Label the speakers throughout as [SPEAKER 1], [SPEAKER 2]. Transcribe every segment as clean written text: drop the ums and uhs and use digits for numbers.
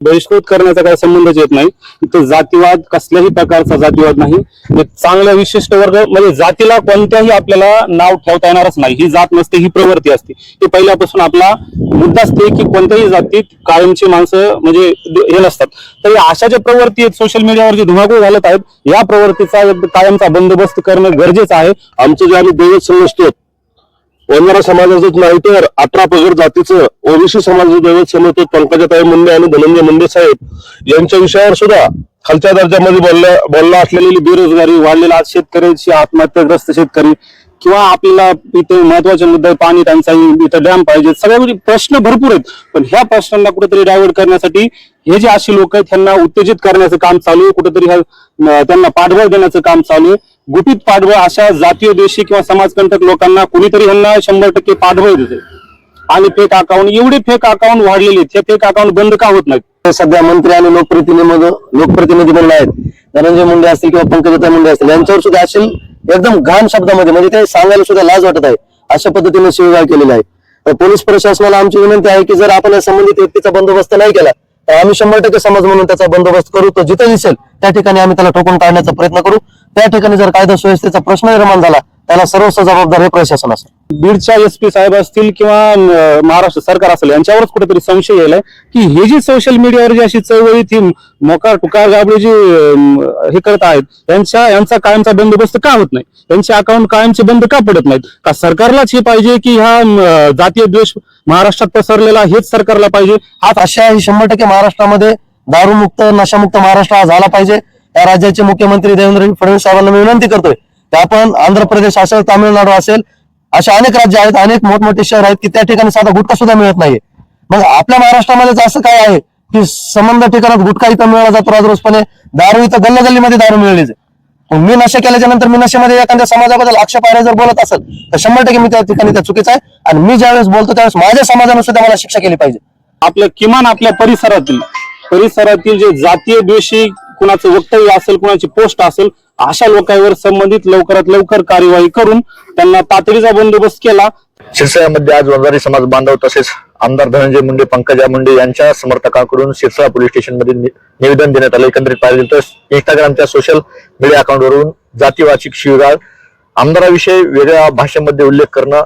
[SPEAKER 1] बहिष्कृत करण्याचा काही संबंधच येत नाही. इथं जातीवाद कसल्याही प्रकारचा जातीवाद नाही. एक चांगला विशिष्ट वर्ग म्हणजे जातीला कोणत्याही आपल्याला नाव ठेवता येणारच नाही. ही जात नसते, ही प्रवृत्ती असते. हे पहिल्यापासून आपला मुद्दा असते की कोणत्याही जातीत कायमची माणसं म्हणजे हे नसतात. तर अशा ज्या प्रवृत्ती आहेत सोशल मीडियावर जे धुमाकूळ घालत आहेत, या प्रवृत्तीचा कायमचा बंदोबस्त करणं गरजेचं आहे.
[SPEAKER 2] आमचं जे आम्ही दैवत समजतो वंजारा समाजाचंच नाही तर 18 पगड जातीचं ओबीसी समाजाचं दैवत समजतो पंकजाताई मुंडे आणि धनंजय मुंडे साहेब यांच्या विषयावर सुद्धा खालच्या दर्जामध्ये बोलला असलेली बेरोजगारी, वाढलेला आज शेतकऱ्यांची आत्महत्याग्रस्त शेतकरी किंवा आपल्याला इथे महत्वाचे मुद्दे पाणी टंचाई, इथं डॅम पाहिजे, सगळ्या प्रश्न भरपूर आहेत. पण ह्या प्रश्नांना कुठेतरी डायव्हर्ट करण्यासाठी हे जे अशी लोक आहेत त्यांना उत्तेजित करण्याचं काम चालू आहे. कुठेतरी त्यांना पाठबळ देण्याचं काम चालू आहे. गुपित पाठबळ अशा जातीय देशी किंवा समाजकंटक लोकांना कुणीतरी ह्यांना 100% पाठबळ देते. आणि फेक अकाउंट, एवढे फेक अकाउंट वाढलेले आहेत, हे फेक अकाउंट बंद का होत नाहीत?
[SPEAKER 3] सध्या मंत्री आणि लोकप्रतिनिधी म्हणून आहेत, धनंजय मुंडे असतील किंवा पंकजाताई मुंडे असतील, यांच्यावर सुद्धा असेल एकदम घाण शब्दामध्ये म्हणजे ते सांगायला सुद्धा लाज वाटत आहे अशा पद्धतीने शिवीगाळ केलेला आहे. तर पोलीस प्रशासनाला आमची विनंती आहे की जर आपण संबंधित व्यक्तीचा बंदोबस्त नाही केला तर आम्ही 100% समाज म्हणून त्याचा बंदोबस्त करू. तो जिथे दिसेल त्या ठिकाणी आम्ही त्याला ठोकून काढण्याचा प्रयत्न करू. त्या ठिकाणी जर कायदा सुव्यवस्थेचा प्रश्न निर्माण झाला त्याला सर्वस्व जबाबदार हे प्रशासन असेल.
[SPEAKER 1] बीडच्या SP साहेब असतील किंवा महाराष्ट्र सरकार असेल यांच्यावरच कुठेतरी संशय यायलाय की हे जी सोशल मीडियावर जी अशी चळवळी ती मोकार टुकार गाबडे जे हे करत आहेत यांचा कायमचा बंदोबस्त का होत नाही? यांचे अकाउंट कायमचे बंद का पडत नाहीत? का सरकारलाच हे पाहिजे की ह्या जातीय द्वेष महाराष्ट्रात पसरलेला हेच सरकारला पाहिजे?
[SPEAKER 3] आज अशा 100% महाराष्ट्रामध्ये दारूमुक्त नशामुक्त महाराष्ट्र हा झाला पाहिजे. या राज्याचे मुख्यमंत्री देवेंद्र फडणवीस साहेबांना मी विनंती करतोय की आपण आंध्र प्रदेश असेल, तामिळनाडू असेल, अशा अनेक राज्य आहेत, अनेक मोठमोठे शहर आहेत की त्या ठिकाणी साधा गुटखा सुद्धा मिळत नाहीये. मग आपल्या महाराष्ट्रामध्येच असं काय आहे की संबंध ठिकाणात गुटखा इथं मिळाला जातो रोजरोजपणे, दारू इथं गल्लीमध्ये दारू मिळली जाते. मी नशा केल्याच्या नंतर मी नशेमध्ये एखाद्या समाजाबद्दल आक्षेपार्ह जर बोलत असेल तर 100% मी त्या ठिकाणी त्या चुकीचं आहे. आणि मी ज्यावेळेस बोलतो त्यावेळेस माझ्या समाजाने सुद्धा मला शिक्षा केली पाहिजे.
[SPEAKER 1] आपल्या किमान आपल्या परिसरातील जे जातीय द्वेषी कुणाचं वक्तव्य असेल, कुणाची पोस्ट असेल, अशा लोकांवर संबंधित लवकरात लवकर कार्यवाही करून त्यांना तातडीचा बंदोबस्त केला.
[SPEAKER 4] शिरसाळ्यामध्ये आज वंजारी समाज बांधव तसेच आमदार धनंजय मुंडे, पंकजा मुंडे यांच्या समर्थकांकडून शिरसाळा पोलीस स्टेशनमध्ये निवेदन देण्यात आलं. एकंदरीत पाहिजे तर इंस्टाग्रामच्या सोशल मीडिया अकाउंटवरून जातीवाचक शिवीगाळ, आमदाराविषयी वेगळ्या भाषेमध्ये उल्लेख करणं,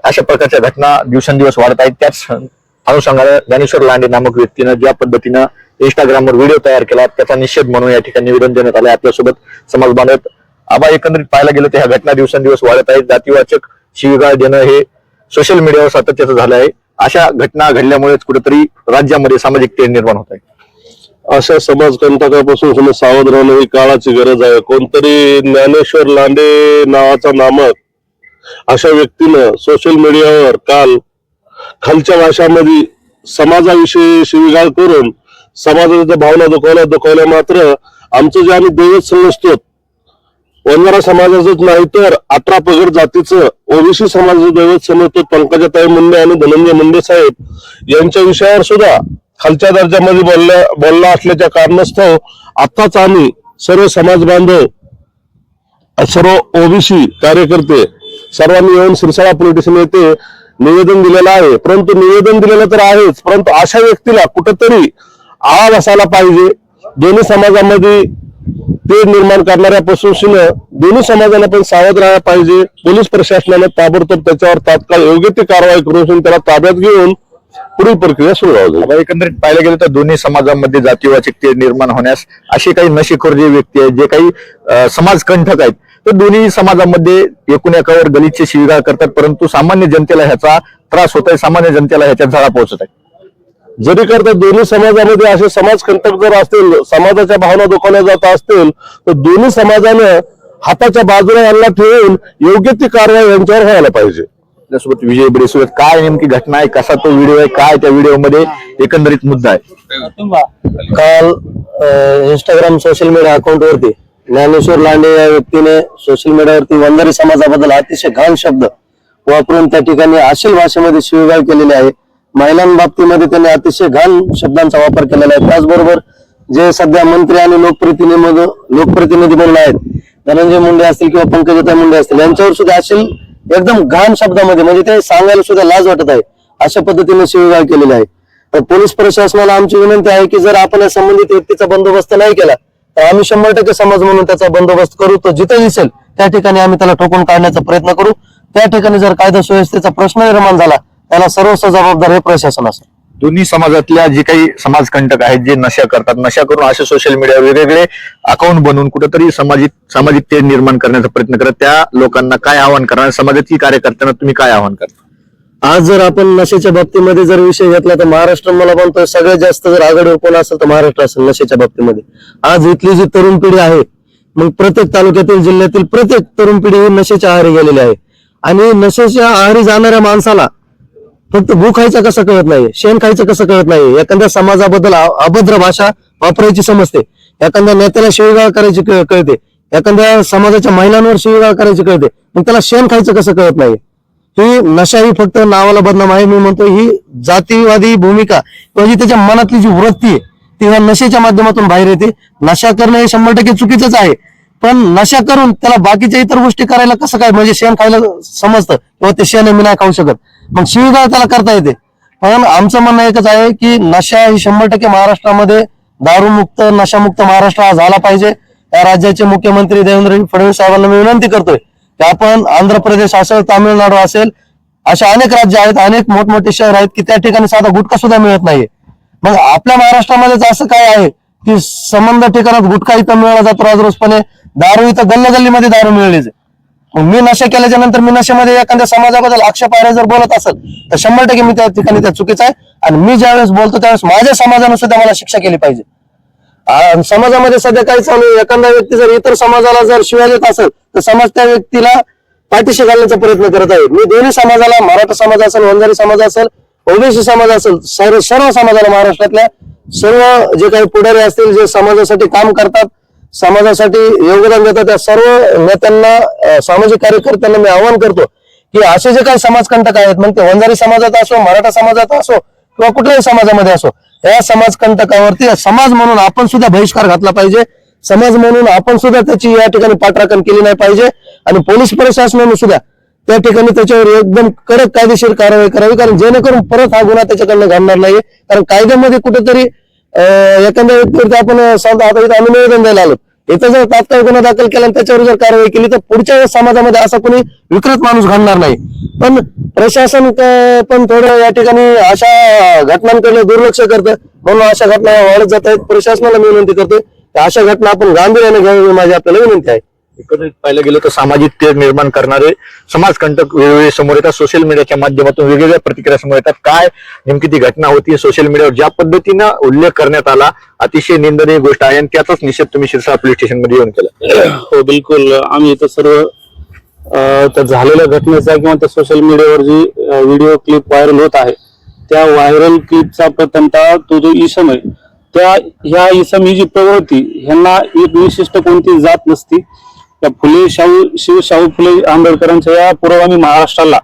[SPEAKER 4] अशा प्रकारच्या घटना दिवसेंदिवस वाढत आहेत. त्याच अनुषंगाने ज्ञानेश्वर लांडे नामक व्यक्तीनं ज्या पद्धतीनं इंस्टाग्रामवर व्हिडिओ तयार केला त्याचा निषेध म्हणून या ठिकाणी निवेदन देण्यात आले. आपल्यासोबत समाज बांधव आबा, एकंदरीत पाहायला गेलं तर ह्या घटना दिवसेंदिवस वाढत आहेत. जातीवाचक शिवीगाळ देणं हे सोशल मीडियावर सातत्याचं झालं आहे. अशा घटना घडल्यामुळेच कुठेतरी राज्यामध्ये सामाजिक तेढ निर्माण होत आहे.
[SPEAKER 2] अशा समाजकंटकापासून सुद्धा सावध राहणं ही काळाची गरज आहे. कोणतरी ज्ञानेश्वर लांडे नावाचा नामक अशा व्यक्तीनं सोशल मीडियावर काल खालच्या भाषामध्ये समाजाविषयी शिवीगाळ करून समाजाच्या भावना दुखवल्या. मात्र आमचं जे आम्ही दैवत समजतो वंजारा समाजाचंच नाही तर 18 पगड जातीचं ओबीसी समाजाचं दैवत समजतो पंकजाताई मुंडे आणि धनंजय मुंडे साहेब यांच्या विषयावर सुद्धा खालच्या दर्जामध्ये बोलला असल्याच्या कारणास्तव आताच आम्ही सर्व समाज बांधव, सर्व ओबीसी कार्यकर्ते सर्वांनी येऊन शिरसाळा पोलीस स्टेशन येथे निवेदन दिलेलं आहे. परंतु निवेदन दिलेलं तर आहेच, परंतु अशा व्यक्तीला कुठंतरी आळा बसायला पाहिजे. दोन्ही समाजामध्ये तेढ निर्माण करणाऱ्यापासून दोन्ही समाजाला पण सावध राहायला पाहिजे. पोलीस प्रशासनाने ताबडतोब त्याच्यावर तात्काळ योग्य ती कारवाई करून त्याला ताब्यात घेऊन पुढील प्रक्रिया सुरू व्हावी.
[SPEAKER 4] एकंदरीत पाहायला गेलं तर दोन्ही समाजामध्ये जातीवाचक तेढ निर्माण होण्यास असे काही नशेखोर जे व्यक्ती आहेत, जे काही समाजकंटक आहेत, तर दोन्ही समाजामध्ये एकूण एकावर गलिच्छ शिवीगाळ करतात. परंतु सामान्य जनतेला ह्याचा त्रास होत आहे, सामान्य जनतेला ह्याच्यात झळा पोहोचत आहे.
[SPEAKER 2] जरी करता दोन्ही समाजामध्ये असे समाजकंटक जर असतील, समाजाच्या भावना दुखावल्या जात असतील तर दोन्ही समाजानं हाताच्या बाजूला यांना ठेवून योग्य ती कारवाई यांच्यावर व्हायला पाहिजे.
[SPEAKER 4] त्यासोबत विजय बडेसोबत काय नेमकी घटना आहे, कसा तो व्हिडिओ आहे, काय त्या व्हिडिओमध्ये एकंदरीत मुद्दा आहे?
[SPEAKER 3] काल इंस्टाग्राम सोशल मीडिया अकाउंट वरती ज्ञानेश्वर लांडे या व्यक्तीने सोशल मीडियावरती वंजारी समाजाबद्दल अतिशय घाण शब्द वापरून त्या ठिकाणी अश्लील भाषेमध्ये शिवीगाळ केलेली आहे. महिलांबाबतीमध्ये त्यांनी अतिशय घाण शब्दांचा वापर केलेला आहे. त्याचबरोबर जे सध्या मंत्री आणि लोकप्रतिनिधी म्हणून आहेत, धनंजय मुंडे असतील किंवा पंकजाताई मुंडे असतील, यांच्यावर सुद्धा असेल एकदम घाण शब्दामध्ये म्हणजे ते सांगायला सुद्धा लाज वाटत आहे अशा पद्धतीने शिवीगाळ केलेली आहे. तर पोलीस प्रशासनाला आमची विनंती आहे की जर आपण या संबंधित व्यक्तीचा बंदोबस्त नाही केला तर आम्ही 100% समाज म्हणून त्याचा बंदोबस्त करू. तो जिथे दिसेल त्या ठिकाणी आम्ही त्याला ठोकून काढण्याचा प्रयत्न करू. त्या ठिकाणी जर कायदा सुव्यवस्थेचा प्रश्न निर्माण झाला त्याला सर्वस्व जबाबदार हे प्रशासन असेल.
[SPEAKER 4] दोन्ही समाजातल्या जे काही समाजकंटक आहेत जे नशा करतात, नशा करून असे सोशल मीडियावर वेगवेगळे अकाउंट बनवून कुठेतरी सामाजिक तेढ निर्माण करण्याचा प्रयत्न करत, त्या लोकांना काय आवाहन करणार, समाजातील कार्यकर्त्यांना तुम्ही काय आवाहन करता?
[SPEAKER 3] आज जर आपण नशेच्या बाबतीमध्ये जर विषय घेतला तर महाराष्ट्र मला म्हणतोय सगळ्यात जास्त जर आघाडीवर कोण असेल तर महाराष्ट्र असेल नशेच्या बाबतीमध्ये. आज इथली जी तरुण पिढी आहे, मग प्रत्येक तालुक्यातील जिल्ह्यातील प्रत्येक तरुण पिढी ही नशेच्या आहारी गेलेली आहे. आणि नशेच्या आहारी जाणाऱ्या माणसाला फक्त भूक खायचं कसं कळत नाही, शेण खायचं कसं कळत नाही, एखाद्या समाजाबद्दल अभद्र भाषा वापरायची समजते, एखाद्या नेत्याला शिवीगाळ करायची कळते, एखाद्या समाजाच्या महिलांवर शिवीगाळ करायची कळते, मग त्याला शेण खायचं कसं कळत नाही. ही नशा ही फक्त नावाला बदनाम आहे. मी म्हणतो ही जातीवादी भूमिका किंवा जी त्याच्या मनातली जी वृत्ती आहे ती ह्या नशेच्या माध्यमातून बाहेर येते. नशा करणं हे 100% चुकीचंच आहे, पण नशा करून त्याला बाकीच्या इतर गोष्टी करायला कसं काय, म्हणजे शेण खायला समजतं किंवा ते शेण मी नाही खाऊ शकत, मग शिवीगाळ त्याला करता येते. पण आमचं म्हणणं एकच आहे की नशा ही 100% महाराष्ट्रामध्ये दारूमुक्त नशामुक्त महाराष्ट्र हा झाला पाहिजे. या राज्याचे मुख्यमंत्री देवेंद्र फडणवीस साहेबांना मी विनंती करतोय की आपण आंध्र प्रदेश असेल, तामिळनाडू असेल, अशा अनेक राज्य आहेत, अनेक मोठमोठे शहर आहेत की त्या ठिकाणी साधा गुटखा सुद्धा मिळत नाहीये. मग आपल्या महाराष्ट्रामध्येच असं काय आहे की संबंध ठिकाणात गुटखा इथं मिळाला जातो राजरोसपणे, दारू इथं गल्लीमध्ये दारू मिळलीच. मी नशा केल्याच्या नंतर मी नशेमध्ये एखाद्या समाजाबद्दल आक्षेपार्ह जर बोलत असेल तर 100% मी त्या ठिकाणी त्या चुकीचं आहे. आणि मी ज्यावेळेस बोलतो त्यावेळेस माझ्या समाजाने सुद्धा मला शिक्षा केली पाहिजे. समाजामध्ये सध्या काय चालू आहे, एखादा व्यक्ती जर इतर समाजाला जर शिव्या देत असेल तर समाज त्या व्यक्तीला पाठीशी घालण्याचा प्रयत्न करत आहे. मी दोन्ही समाजाला, मराठा समाज असेल, वंजारी समाज असेल, ओबीसी समाज असेल, सर्व समाजाला, महाराष्ट्रातल्या सर्व जे काही पुढारी असतील, जे समाजासाठी काम करतात, समाजासाठी योगदान देतात, त्या सर्व नेत्यांना, सामाजिक कार्यकर्त्यांना मी आवाहन करतो की असे जे काही समाजकंटक आहेत, मग ते वंजारी समाजात असो, मराठा समाजात असो किंवा कुठल्याही समाजामध्ये असो, या समाजकंटकावरती समाज म्हणून आपण सुद्धा बहिष्कार घातला पाहिजे. समाज म्हणून आपण सुद्धा त्याची या ठिकाणी पाठराखण केली नाही पाहिजे. आणि पोलीस प्रशासनाने सुद्धा त्या ठिकाणी त्याच्यावर एकदम कडक कायदेशीर कारवाई करावी, कारण जेणेकरून परत हा गुन्हा त्याच्याकडनं घडणार नाही. कारण कायद्यामध्ये कुठेतरी एखाद्या व्यक्तीवरती आपण आता इथं आम्ही निवेदन द्यायला आलो, इथं जर तात्काळ गुन्हा दाखल केला आणि त्याच्यावर जर कारवाई केली तर पुढच्या वेळेस समाजामध्ये असा कोणी विकृत माणूस घडणार नाही. पण प्रशासन पण थोडं या ठिकाणी अशा घटनांकडे दुर्लक्ष करतं, म्हणून अशा घटना वाढत जात आहेत. प्रशासनाला मी विनंती करतोय अशा घटना आपण गांभीर्याने घ्यावी, माझी आपल्याला विनंती आहे.
[SPEAKER 4] एकंदरीत पाहिलं गेलं तर सामाजिक तेढ निर्माण करणारे समाजकंटक वेगवेगळे समोर येतात, सोशल मीडियाच्या माध्यमातून वेगवेगळ्या प्रतिक्रिया समोर येतात. काय नेमकी ती घटना होती सोशल मीडियावर ज्या पद्धतीनं उल्लेख करण्यात आला, अतिशय निंदनीय गोष्ट आहे आणि त्याचाच निषेध तुम्ही शिरसाळ पोलीस स्टेशन मध्ये येऊन केला.
[SPEAKER 1] हो बिलकुल, आम्ही इथं सर्व त्या झालेल्या घटनेचा किंवा त्या सोशल मीडियावर जी व्हिडिओ क्लिप व्हायरल होत आहे त्या व्हायरल क्लिपचा प्रथमतः तो जो इसम आहे, त्या ह्या इसम ही जी प्रवृत्ती, ह्यांना एक विशिष्ट कोणती जात नसती. त्या शाहू फुले आंबेडकरांच्या या पुरोगामी महाराष्ट्राला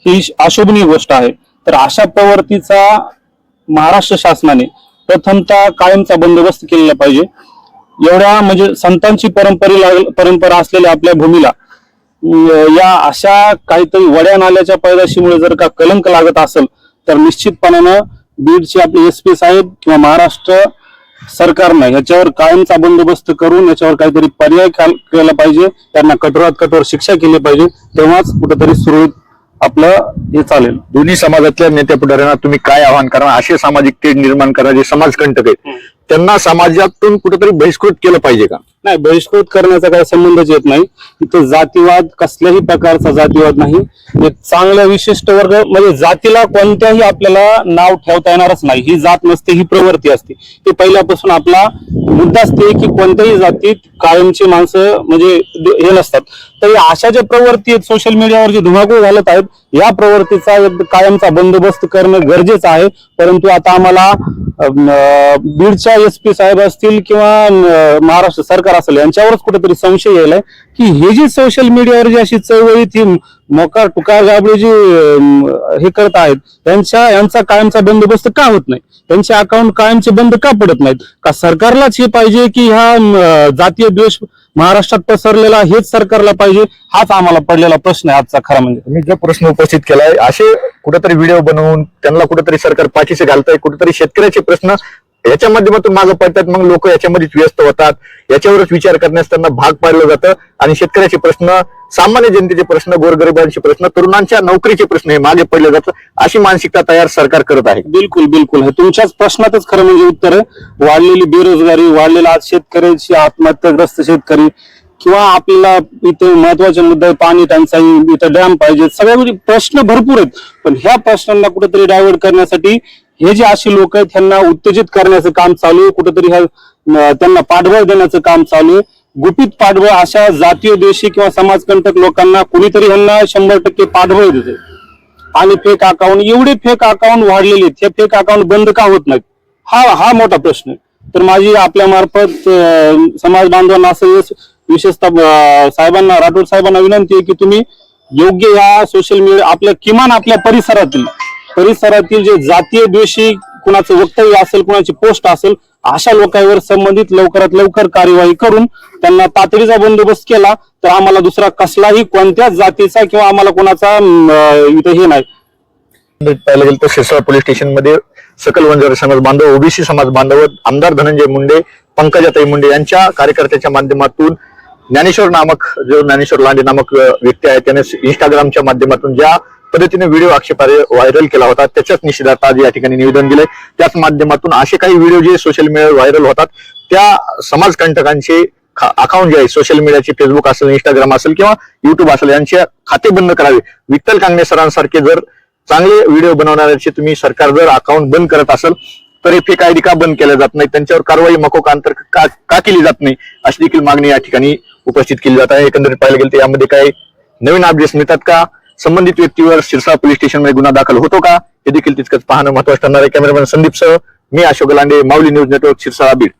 [SPEAKER 1] ही अशोभनीय गोष्ट आहे. तर अशा प्रवृत्तीचा महाराष्ट्र शासनाने प्रथमतः कायमचा बंदोबस्त केलेला पाहिजे. एवढ्या म्हणजे संतांची परंपरा असलेल्या आपल्या भूमीला या अशा काहीतरी वड्या नाल्याच्या पैदाशीमुळे जर का कलंक लागत असेल तर निश्चितपणानं बीडचे आपले SP साहेब किंवा महाराष्ट्र सरकारनं याच्यावर कायमचा बंदोबस्त करून याच्यावर काहीतरी पर्याय केला पाहिजे. त्यांना कठोरात कठोर शिक्षा केली पाहिजे, तेव्हाच कुठेतरी सुरळीत आपलं हे चालेल.
[SPEAKER 4] दोन्ही समाजातल्या नेत्या पुढाऱ्यांना तुम्ही काय आवाहन करणार, असे सामाजिक तेढ निर्माण करणारे समाजकंटक आहेत त्यांना समाजातून कुठेतरी बहिष्कृत केलं पाहिजे का?
[SPEAKER 1] नाही, बहिष्कृत करण्याचा काही संबंधच येत नाही. इथं जातीवाद, कसल्याही प्रकारचा जातीवाद नाही. एक चांगला विशिष्ट वर्ग म्हणजे जातीला कोणत्याही आपल्याला नाव ठेवता येणारच नाही. ही जात नसते, ही प्रवृत्ती असते. ते पहिल्यापासून आपला मुद्दा असते की कोणत्याही जातीत कायमची माणसं म्हणजे हे नसतात. तर अशा ज्या प्रवृत्ती आहेत सोशल मीडियावर जे धुमाकूळ घालत आहेत, या प्रवृत्तीचा कायमचा बंदोबस्त करणं गरजेचं आहे. परंतु आता आम्हाला बीडच्या SP साहेब असतील किंवा महाराष्ट्र सरकार असेल यांच्यावरच कुठेतरी संशय यायलाय की हे जी सोशल मीडियावर जी अशी चळवळी ती मोकार टुकार गाबडी जी हे करत आहेत यांचा कायमचा बंदोबस्त का होत नाही, त्यांचे अकाउंट कायमचे बंद का पडत नाहीत? का सरकारलाच हे पाहिजे की ह्या जातीय द्वेष महाराष्ट्रात पसरलेला हेच सरकारला पाहिजे? हाच आम्हाला पडलेला प्रश्न आहे आजचा खरा म्हणजे.
[SPEAKER 4] मी जो प्रश्न उपस्थित केलाय, असे कुठेतरी व्हिडिओ बनवून त्यांना कुठेतरी सरकार पाठीशी घालतंय, कुठेतरी शेतकऱ्याचे प्रश्न याच्या माध्यमातून मागे पडतात, मग लोक याच्यामध्येच व्यस्त होतात, याच्यावरच विचार करण्यास त्यांना भाग पाडलं जातं आणि शेतकऱ्याचे प्रश्न, सामान्य जनतेचे प्रश्न, गोरगरिबांचे प्रश्न, तरुणांच्या नोकरीचे प्रश्न हे मागे पडले जातं, अशी मानसिकता तयार सरकार करत आहे.
[SPEAKER 1] बिलकुल बिलकुल, हे तुमच्याच प्रश्नातच खरं म्हणजे उत्तर आहे. वाढलेली बेरोजगारी, वाढलेला आज शेतकऱ्याची आत्महत्याग्रस्त शेतकरी, किंवा आपल्याला इथे महत्वाचे मुद्दे पाणी टंचाई, इथं डॅम पाहिजे, सगळ्या प्रश्न भरपूर आहेत. पण ह्या प्रश्नांना कुठेतरी डायव्हर्ट करण्यासाठी हे जे अशी लोक आहेत त्यांना उत्तेजित करण्याचं काम चालू आहे, कुठेतरी त्यांना पाठबळ देण्याचं काम चालू आहे. गुपित पाठबळ अशा जातीय द्वेषी किंवा समाजकंटक लोकांना कुणीतरी ह्यांना 100% पाठबळ देते. आणि फेक अकाउंट, एवढे फेक अकाउंट वाढलेले आहेत, हे फेक अकाउंट बंद का होत नाहीत हा मोठा प्रश्न आहे. तर माझी आपल्या मार्फत समाज बांधवांना असं विशेषतः साहेबांना, राठोड साहेबांना विनंती आहे की तुम्ही योग्य या सोशल मीडिया आपल्या किमान आपल्या परिसरातील जे जातीय द्वेषी कुणाचं वक्तव्य असेल, कुणाची पोस्ट असेल, अशा लोकांवर संबंधित लवकरात लवकर कार्यवाही करून त्यांना तातडीचा बंदोबस्त केला तर आम्हाला दुसरा कसलाही कोणत्याच जातीचा किंवा आम्हाला कोणाचा इथे हे नाही.
[SPEAKER 4] पाहायला गेलं तर शिरसाळ पोलीस स्टेशन मध्ये सकल वंजारी समाज बांधव, ओबीसी समाज बांधव, आमदार धनंजय मुंडे, पंकजाताई मुंडे यांच्या कार्यकर्त्याच्या माध्यमातून ज्ञानेश्वर लांडे नामक व्यक्ती आहे, त्याने इंस्टाग्रामच्या माध्यमातून ज्या पद्धतीने व्हिडिओ आक्षेपार्ह व्हायरल केला होता त्याच्याच निषेधार्थ आज या ठिकाणी निवेदन दिलंय. त्याच माध्यमातून असे काही व्हिडिओ जे सोशल मीडियावर व्हायरल होतात त्या समाजकंटकांचे अकाउंट जे आहे सोशल मीडियाचे, फेसबुक असेल, इंस्टाग्राम असेल किंवा युट्यूब असेल, यांचे खाते बंद करावे. विठ्ठल कांगणे सरांसारखे जर चांगले व्हिडिओ बनवणाऱ्याचे तुम्ही सरकार जर अकाउंट बंद करत असेल तर हे फेक आयडी का बंद केल्या जात नाही, त्यांच्यावर कारवाई मकोकांतर का केली जात नाही, अशी देखील मागणी या ठिकाणी उपस्थित केली जात आहे. एकंदरीत पाहायला गेलं तर यामध्ये काही नवीन अपडेट्स मिळतात का, संबंधित व्यक्तीवर शिरसाळ पोलीस स्टेशनमध्ये गुन्हा दाखल होतो का, हे देखील तितकंच पाहणं महत्त्वाचं ठरणार आहे. कॅमेरामॅन संदीप सह मी अशोक लांडे, माऊली न्यूज नेटवर्क, शिरसाळ, बीड.